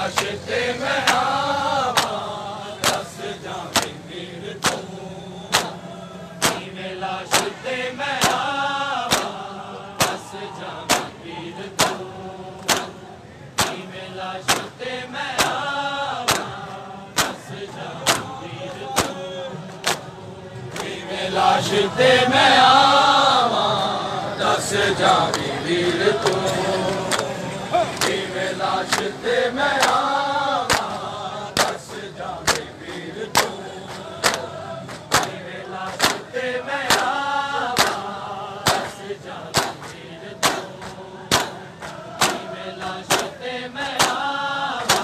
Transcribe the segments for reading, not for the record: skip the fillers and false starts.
लाश ते मैं आवा दस जावे वीर तू किवें लाश ते मैं आवा दस जावे वीर तू किवें लाश ते मैं आवा दस जावे वीर तू किवें लाश ते मैं आवा दस जावे वीर तू किवें लाश ते मैं आवा दस जावे वीर तू किवें लाश ते मैं आवा दस जावे वीर तू किवें लाश ते मैं आवा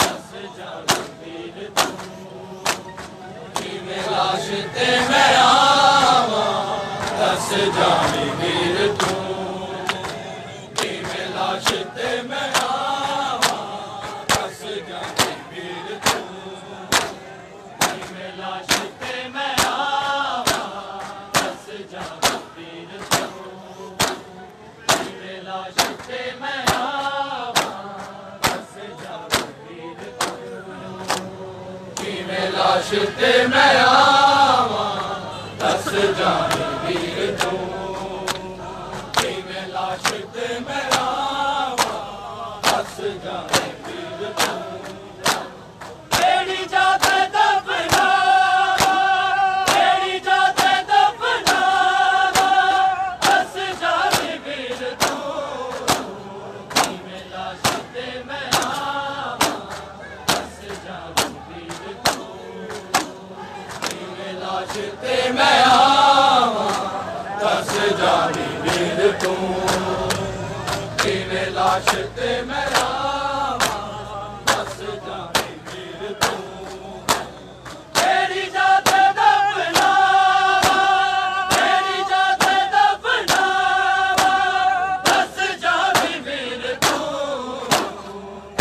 दस जावे वीर तू किवें लाश ते मैं आवा दस जावे वीर तू किवें लाश ते मैं आवा दस जावे वीर तू किवें लाश ते मैं आवा दस जावे वीर तू किवें लाश ते मैं आवा दस जावे वीर तू किवें लाश ते मैं आवा दस जावे वीर तू किवें लाश ते मैं आवा दस जावे वीर तू केड़ी जाते दफनावा केड़ी जाते दफनावा दस जावे वीर तू किवें लाश ते मैं आवा दस जावे वीर तू किवें लाश ते मैं आवा दस जावे वीर तू किवें लाश ते मैं आवा दस जावे वीर तू केड़ी जाते दफनावा केड़ी जाते दफनावा दस जावे वीर तू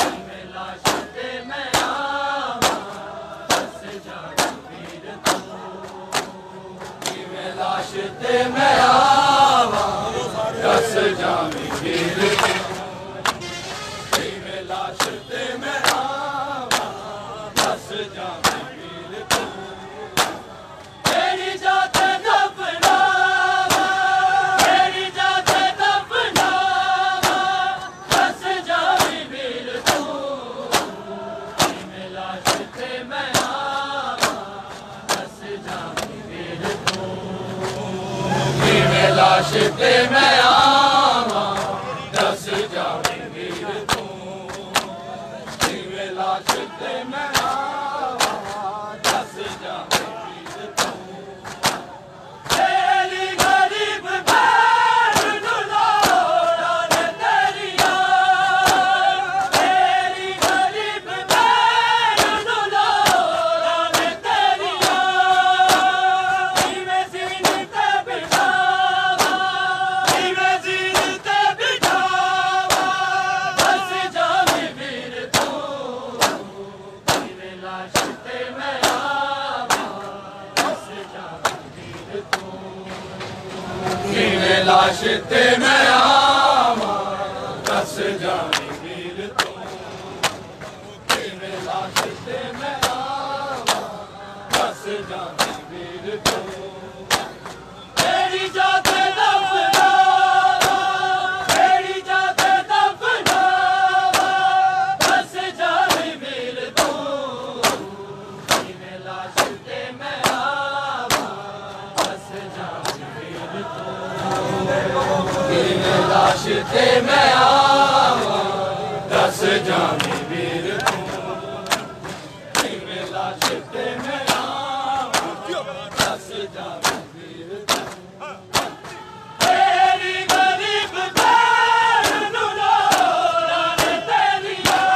किवें लाश ते मैं आवा दस जावे वीर तू किवें लाश ते मैं आवा दस जावे वीर तू किवें लाश ते मैं आवा दस जावे वीर तू केड़ी जाते दफनावा केड़ी जाते दफनावा दस जावे वीर तू किवें लाश ते मैं आवा दस जावे वीर तू किवें लाश ते मैं आवा दस जावे वीर तू किवें लाश ते मैं आवा दस जावे वीर तू तेरी गरीब भैन नूं लोड़ां ने तेरियां तेरी गरीब भैन नूं लोड़ां ने तेरियां किवें सीन ते बिठावां किवें सीन ते बिठावां दस जावे वीर तू किवें लाश ते मैं आवा दस जावे वीर तू किवें लाश ते मैं आवा दस जावे वीर तू किवें लाश ते मैं आवा दस जावे वीर तू केड़ी जाते दफनावा केड़ी जाते दफनावा दस जावे वीर तू किवें लाश ते मैं आवा दस जावे वीर तू किवें लाश ते मैं आवा दस जावे वीर तू किवें लाश ते मैं आवा दस जावे वीर तू तेरी गरीब भैन नूं लोड़ां ने तेरियां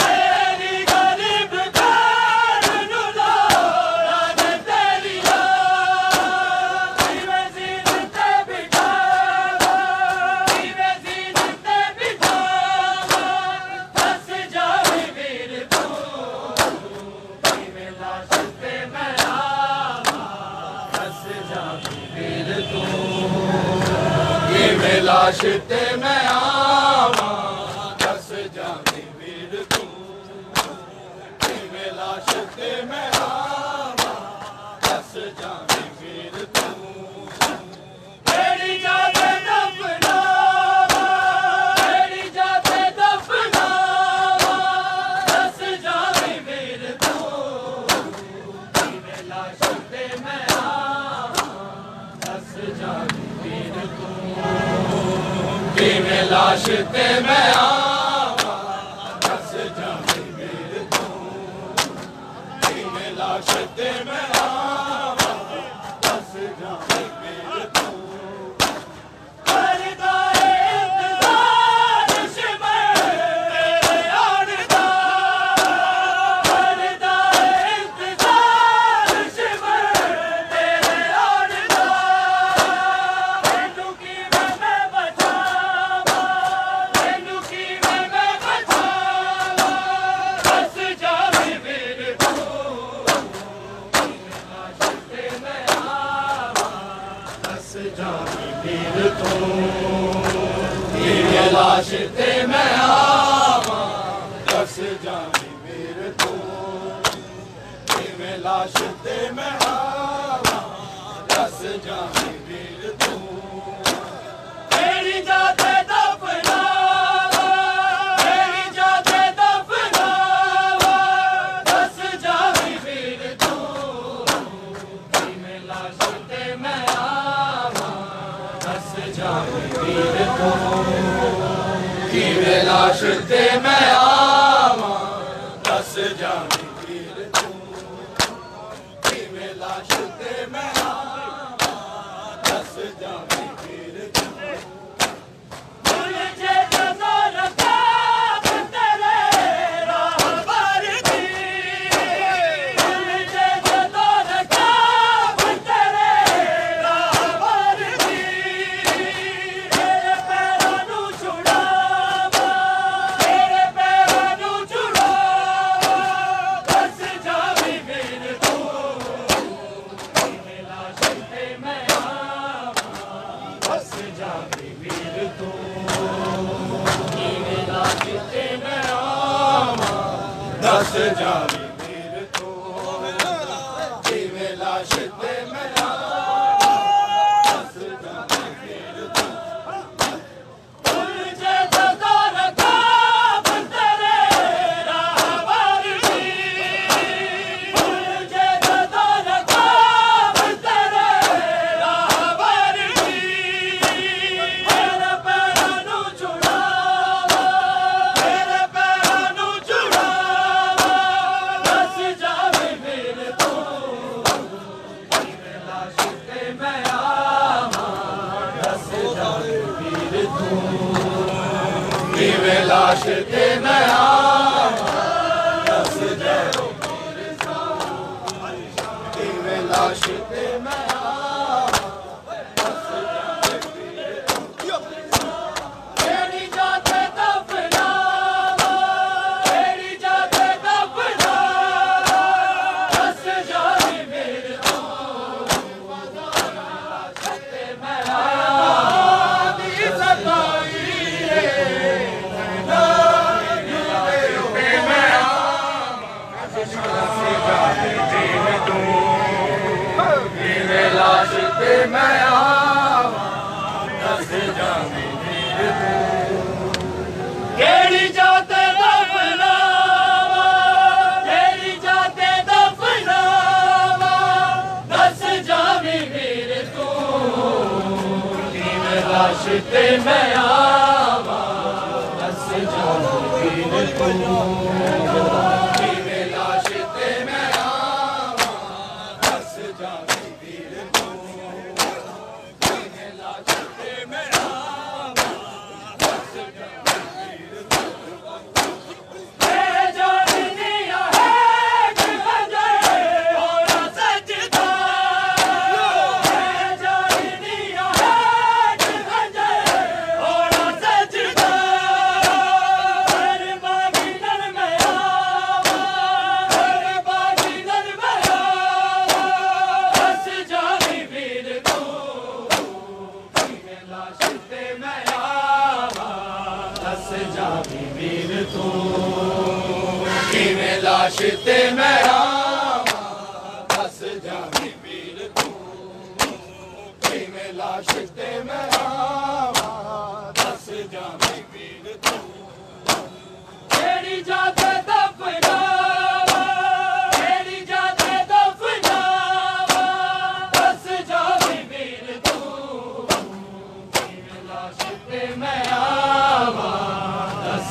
तेरी गरीब भैन नूं लोड़ां ने तेरियां किवें सीन ते बिठावां किवें सीन ते बिठावां दस जावे वीर तू किवें लाश ते मैं आवा दस जावे वीर तू किवें लाश ते मैं आवा दस जावे किवें लाश ते मैं आवा दस जावे वीर तू किवें लाश ते मैं आवा दस जावे वीर तू करदा इंतजार शिमर तेरे आण दा करदा इंतजार शिमर तेरे आण दा मैनू किवें मैं बचावा मैनू किवें मैं बचावा दस जावे वीर तू लाश ते मैं आवा दस जावे वीर तू किवें लाश ते मैं आवा दस जावे वीर तू किवें लाश ते मैं आवा दस जावे वीर तू मेरी जाते दफनावा मेरी जाते दफनावा दस जावे वीर तू किवें लाश ते मैं आवा दस जावे वीर तू किवें लाश ते मैं आवा दस जावे वीर तू किवें लाश ते मैं आवा दस जावे वीर तू मुझे जज़ा रखा तेरे राहबर दी मुझे जज़ा रखा तेरे राहबर दी तेरे पैरां नूं छुड़ावा तेरे पैरां नूं छुड़ावा दस जावे वीर तू किवें लाश ते मैं आवा दस जावे वीर तू किवें लाश ते मैं आवा दस जावे वीर तू किवें लाश ते मैं आवा दस जावे वीर तू मुझे जज़ा रखा तेरे राहबर दी मुझे जज़ा रखा तेरे राहबर दी तेरे पैरां नूं छुड़ावा तेरे पैरां नूं छुड़ावा दस जावे वीर तू किवें लाश ते मैं आवा दस जावे वीर तू किवें लाश ते मैं आवा दस जावे वीर तू किवें लाश ते मैं आवा दस जावे वीर तू मेरी जाते दफनावा मेरी जाते दफनावा दस जावे वीर तू लाश ते मैं आवा दी सताई किवें लाश ते मैं आवा दस जावे वीर तू केड़ी जाते दफनावा केड़ी जाते दफनावा दस जावे वीर तू किवें लाश ते मैं आवा दस जावे वीर तू किवें लाश ते मैं आवा दस जावे वीर तू किवें लाश ते मैं आवा दस जावे वीर तू मैं जाननी है कि खंजर होना सजदा मैं जाननी है कि खंजर होना सजदा हर बागी नर में आवा हर बागी नर में आवा दस जावे वीर तू किवें लाश ते मैं आवा दस जावे वीर तू किवें लाश ते मैं आवा दस जावे वीर तू किवें लाश ते मैं आवा दस जावे वीर तू केड़ी जाते दफनावा केड़ी जाते दफनावा दस जावे वीर तू किवें लाश ते मैं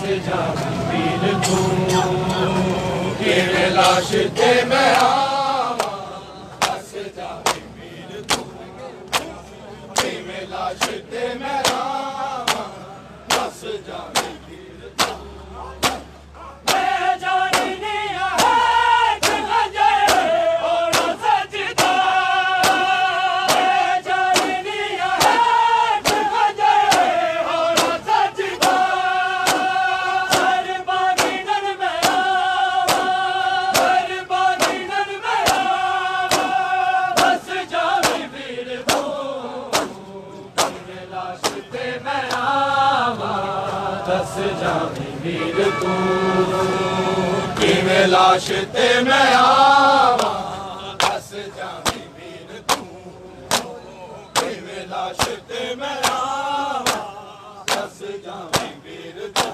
जावी वीर तू किवें लाश ते मैं आवा दस जावी वीर तू किवें लाश ते मैं आवा दस जावी वीर तू मैं जानी नहीं है जगजे और सजदा मैं जानी नहीं है जगजे और सजदा हर बागीनन में आवा हर बागीनन में आवा बस जावी वीर तू किवें लाश ते मैं आवा दस जावी वीर तू किवें लाश ते मैं आवा दस जावी वीर तू किवें लाश ते मैं आवा दस जावी वीर तू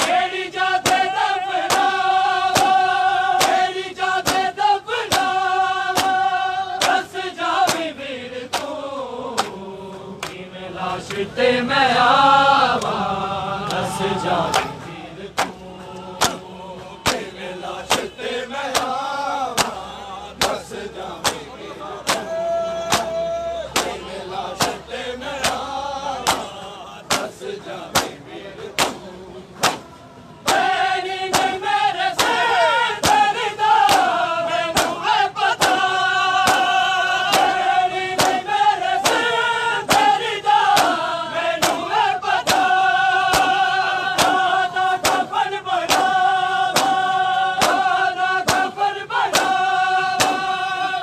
केड़ी जाते दफनावा केड़ी जाते दफनावा दस जावी वीर तू किवें लाश ते मैं आवा दस जावी वीर तू किवें लाश ते मैं आवा दस जावी वीर तू किवें लाश ते मैं आवा दस जावी वीर तू मेरी नहीं मेरे से दर्दा मैनू है पता मेरी नहीं मेरे से दर्दा मैनू है पता आधा कफन बनावा आधा कफन बनावा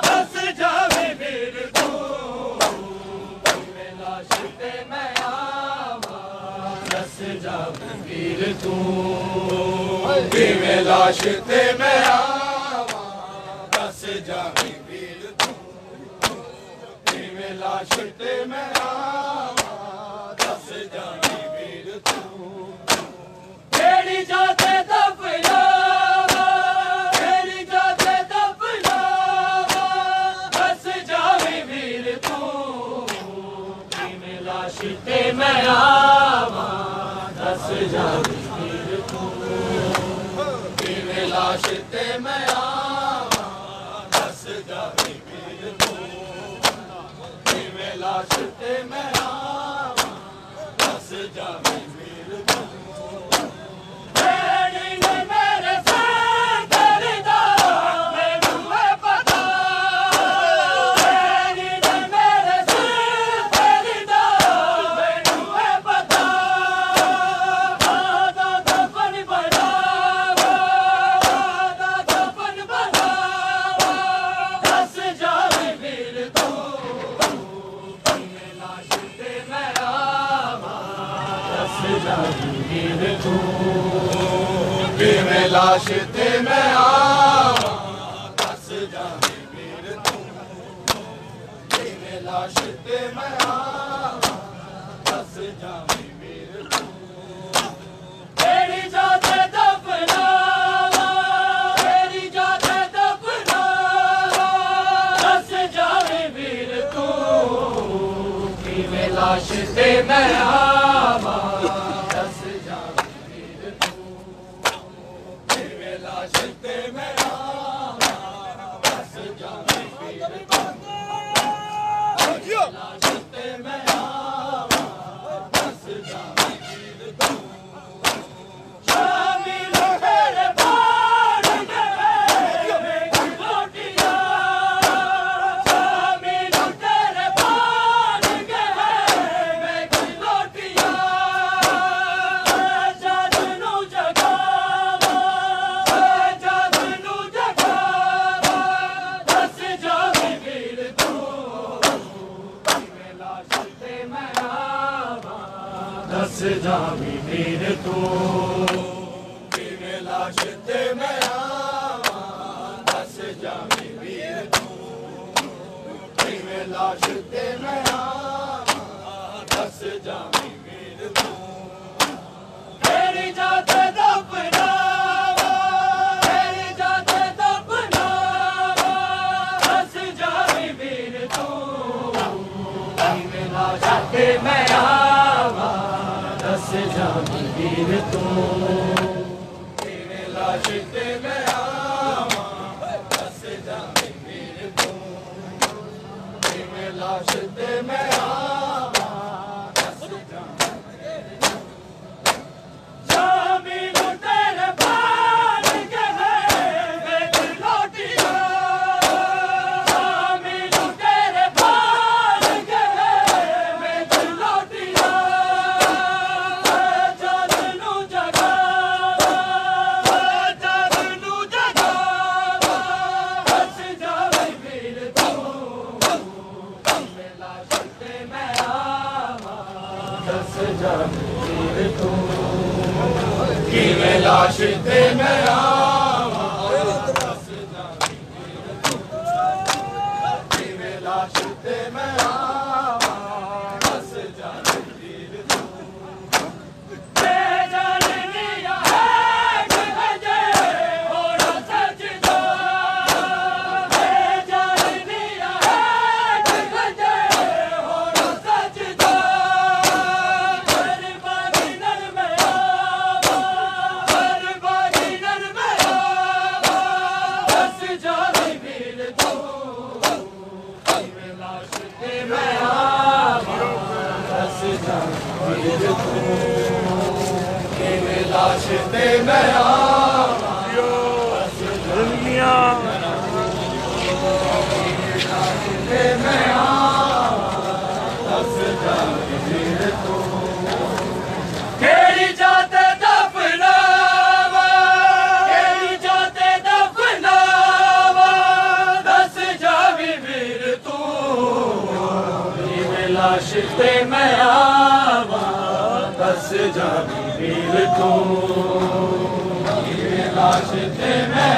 दस जावी वीर तू किवें लाश ते मैं आवा दस जावी वीर तू किवें लाश ते मैं आवा दस जावी वीर तू किवें लाश ते मैं आवा दस जावी वीर तू केड़ी जाते दफनावा केड़ी जाते दफनावा दस जावी वीर तू किवें लाश ते मैं आवा दस जावी वीर तू किवें लाश ते मैं आवा दस जावी वीर तू किवें लाश ते मैं आवा दस जावी वीर तू मेरी नहीं मेरे से दर्दा मैनू है पता मेरी नहीं मेरे से दर्दा मैनू है पता आधा कफन बनावा आधा कफन बनावा दस जावी वीर तू किवें लाश ते मैं आवा दस जावी वीर तू किवें लाश ते मैं आवा दस जावी वीर तू किवें लाश ते मैं आवा दस जावी वीर तू केड़ी जाते दफनावा केड़ी जाते दफनावा दस जावी वीर तू किवें लाश ते मैं आवा दस जावी वीर तू किवें लाश ते मैं आवा दस जावी वीर तू किवें लाश ते मैं आवा दस जावी वीर तू शामिल तेरे बाण गए मेरी रोटियां शामिल तेरे बाण गए मेरी रोटियां जादू जगावा जादू जगावा दस जावी वीर तू किवें लाश ते मैं आवा दस जावी वीर तू किवें लाश ते मैं आवा दस जावी वीर तू किवें लाश ते मैं आवा दस जावी वीर तू केड़ी जाते दफनावा केड़ी जाते दफनावा दस जावी वीर तू किवें लाश ते मैं आवा दस जावी वीर तू किवें लाश ते मैं आवां दस जावे वीर तू किवें लाश ते मैं आवां दस जावे शामी नूं तेरे भाल के वेच लोटिया शामी नूं तेरे भाल के वेच लोटिया जद नूं जगावा दस जावे वीर तू किवें लाश ते मैं आवां दस जावे वीर तू किवें लाश ते मैं आवां दस जावे वीर तू किवें लाश ते मैं आवां दस जावे वीर तू ते जाननिया है जे होना सजदा ते जाननिया है जे होना सजदा हर बागी नर में आवा हर बागी नर में आवा दस जावे वीर तू किवें लाश ते मैं आवां दस जावे वीर तू किवें लाश ते मैं आवां दस ते मैं आवां दस जावे वीर तू केड़ी जाते दफनावा केड़ी जाते दफनावा दस जावे वीर तू किवें लाश ते मैं आवां दस जावे वीर तू किवें लाश ते मैं